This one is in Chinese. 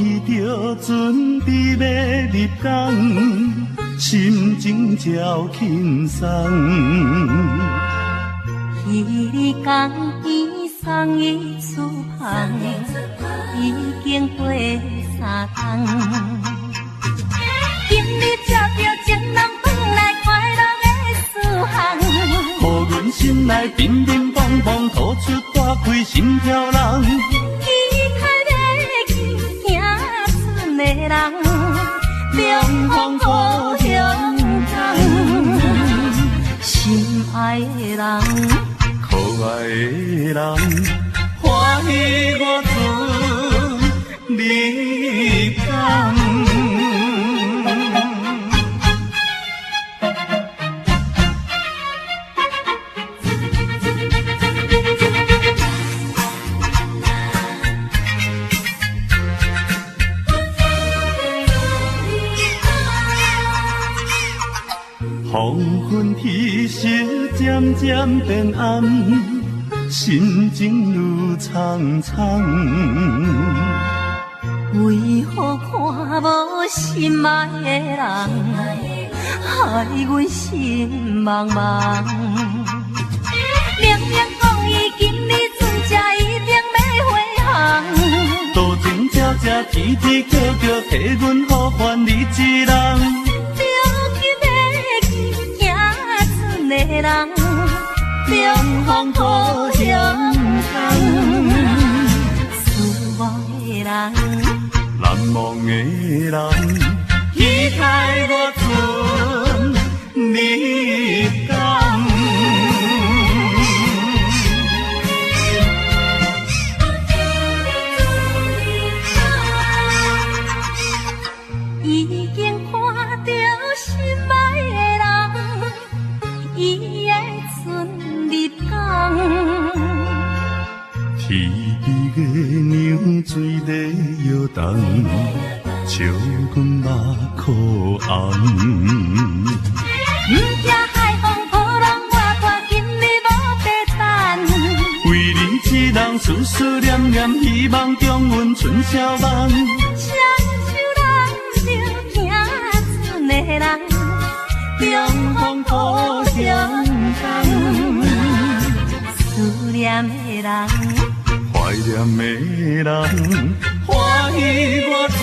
去着准备要入港，心情照轻松。彼天送伊出航，已经过3冬。今日接着情人返来，快乐的思航。乎阮心内乒乒乓乓，吐出大开心跳人。期待要去行船的人，凉风故乡港。心爱的人，可爱的人，欢喜我船入港。黄昏天色渐渐变暗，心情愈苍苍。为何看无心爱的人，害阮心茫茫？明明讲伊今日船只一定要回航，多情悄悄，啼啼叫叫，替阮好烦你一人。的人，凉风故乡港，思我的人，难忘的人，期待我船入港。已经看到心爱的人。伊的船入港，天边的娘水在摇动，笑阮目眶红。不惊海风波浪外破，今日无白等。为你一人思思念念，希望中阮春宵梦。双手揽着行船的人，凉风故乡港，思念的人，怀念的人，欢喜我船。